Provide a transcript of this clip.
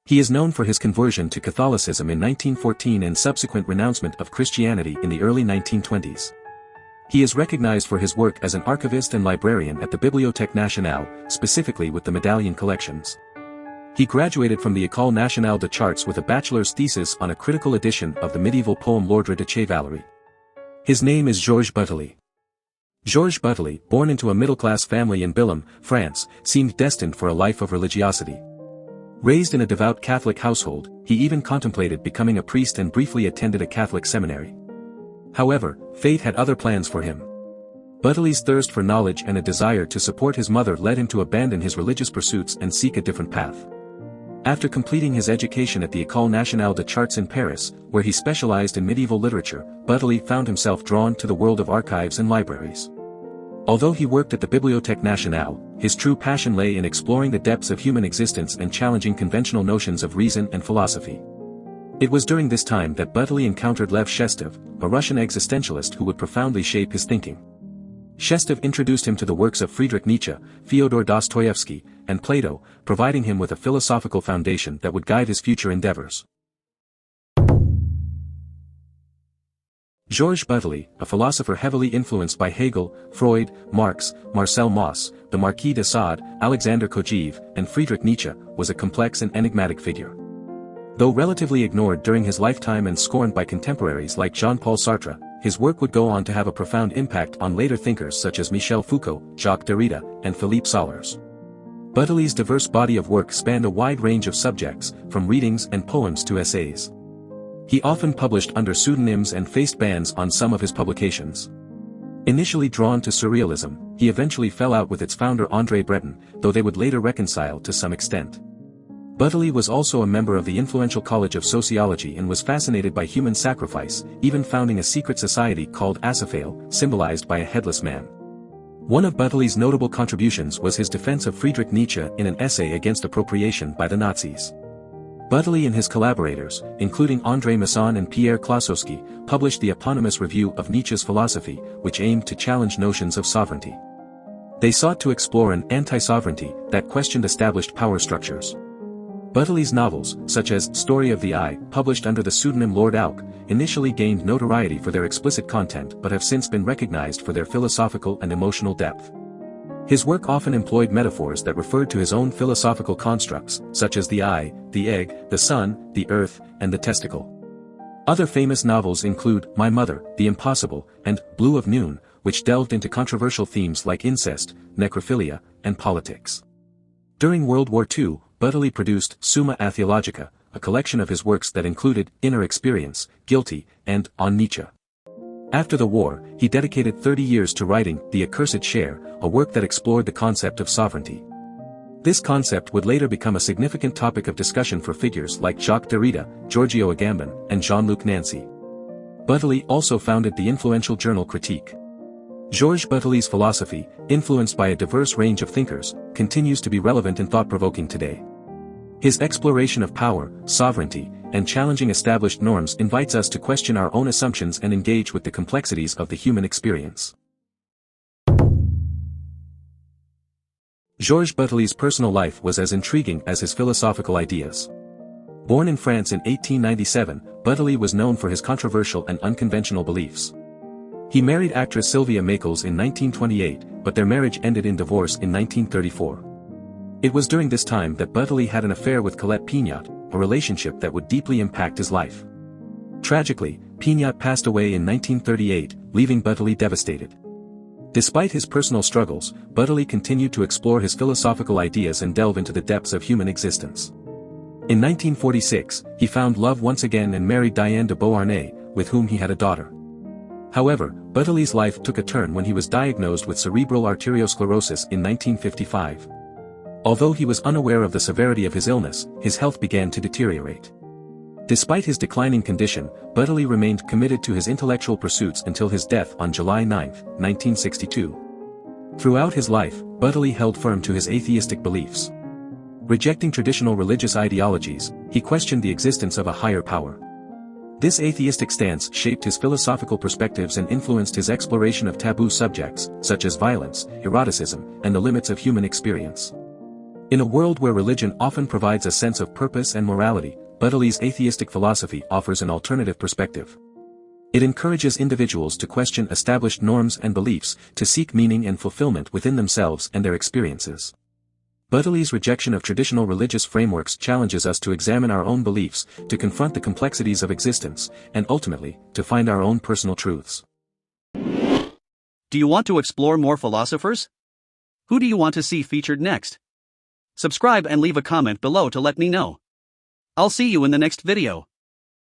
He is known for his conversion to Catholicism in 1914 and subsequent renouncement of Christianity in the early 1920s. He is recognized for his work as an archivist and librarian at the Bibliothèque Nationale, specifically with the medallion collections. He graduated from the École Nationale de Chartes with a bachelor's thesis on a critical edition of the medieval poem L'Ordre de Chevalerie. His name is Georges Bataille. Georges Bataille, born into a middle-class family in Billom, France, seemed destined for a life of religiosity. Raised in a devout Catholic household, he even contemplated becoming a priest and briefly attended a Catholic seminary. However, fate had other plans for him. Bataille's thirst for knowledge and a desire to support his mother led him to abandon his religious pursuits and seek a different path. After completing his education at the École Nationale de Chartes in Paris, where he specialized in medieval literature, Bataille found himself drawn to the world of archives and libraries. Although he worked at the Bibliothèque Nationale, his true passion lay in exploring the depths of human existence and challenging conventional notions of reason and philosophy. It was during this time that Bataille encountered Lev Shestov, a Russian existentialist who would profoundly shape his thinking. Shestov introduced him to the works of Friedrich Nietzsche, Fyodor Dostoevsky, and Plato, providing him with a philosophical foundation that would guide his future endeavors. Georges Bataille, a philosopher heavily influenced by Hegel, Freud, Marx, Marcel Mauss, the Marquis de Sade, Alexander Kojève, and Friedrich Nietzsche, was a complex and enigmatic figure. Though relatively ignored during his lifetime and scorned by contemporaries like Jean-Paul Sartre, his work would go on to have a profound impact on later thinkers such as Michel Foucault, Jacques Derrida, and Philippe Sollers. Bataille's diverse body of work spanned a wide range of subjects, from readings and poems to essays. He often published under pseudonyms and faced bans on some of his publications. Initially drawn to surrealism, he eventually fell out with its founder André Breton, though they would later reconcile to some extent. Bataille was also a member of the influential College of Sociology and was fascinated by human sacrifice, even founding a secret society called Asophael, symbolized by a headless man. One of Bataille's notable contributions was his defense of Friedrich Nietzsche in an essay against appropriation by the Nazis. Bataille and his collaborators, including André Masson and Pierre Klossowski, published the eponymous review of Nietzsche's philosophy, which aimed to challenge notions of sovereignty. They sought to explore an anti-sovereignty that questioned established power structures. Bataille's novels, such as Story of the Eye, published under the pseudonym Lord Alk, initially gained notoriety for their explicit content but have since been recognized for their philosophical and emotional depth. His work often employed metaphors that referred to his own philosophical constructs, such as the eye, the egg, the sun, the earth, and the testicle. Other famous novels include My Mother, The Impossible, and Blue of Noon, which delved into controversial themes like incest, necrophilia, and politics. During World War II, Bataille produced Summa Theologica, a collection of his works that included Inner Experience, Guilty, and On Nietzsche. After the war, he dedicated 30 years to writing The Accursed Share, a work that explored the concept of sovereignty. This concept would later become a significant topic of discussion for figures like Jacques Derrida, Giorgio Agamben, and Jean-Luc Nancy. Bataille also founded the influential journal Critique. Georges Bataille's philosophy, influenced by a diverse range of thinkers, continues to be relevant and thought-provoking today. His exploration of power, sovereignty, and challenging established norms invites us to question our own assumptions and engage with the complexities of the human experience. Georges Bataille's personal life was as intriguing as his philosophical ideas. Born in France in 1897, Bataille was known for his controversial and unconventional beliefs. He married actress Sylvia Mackles in 1928, but their marriage ended in divorce in 1934. It was during this time that Bataille had an affair with Colette Pignat, a relationship that would deeply impact his life. Tragically, Pignat passed away in 1938, leaving Bataille devastated. Despite his personal struggles, Bataille continued to explore his philosophical ideas and delve into the depths of human existence. In 1946, he found love once again and married Diane de Beauharnais, with whom he had a daughter. However, Bataille's life took a turn when he was diagnosed with cerebral arteriosclerosis in 1955. Although he was unaware of the severity of his illness, his health began to deteriorate. Despite his declining condition, Bataille remained committed to his intellectual pursuits until his death on July 9, 1962. Throughout his life, Bataille held firm to his atheistic beliefs. Rejecting traditional religious ideologies, he questioned the existence of a higher power. This atheistic stance shaped his philosophical perspectives and influenced his exploration of taboo subjects, such as violence, eroticism, and the limits of human experience. In a world where religion often provides a sense of purpose and morality, Bataile's atheistic philosophy offers an alternative perspective. It encourages individuals to question established norms and beliefs, to seek meaning and fulfillment within themselves and their experiences. Bataile's rejection of traditional religious frameworks challenges us to examine our own beliefs, to confront the complexities of existence, and ultimately, to find our own personal truths. Do you want to explore more philosophers? Who do you want to see featured next? Subscribe and leave a comment below to let me know. I'll see you in the next video.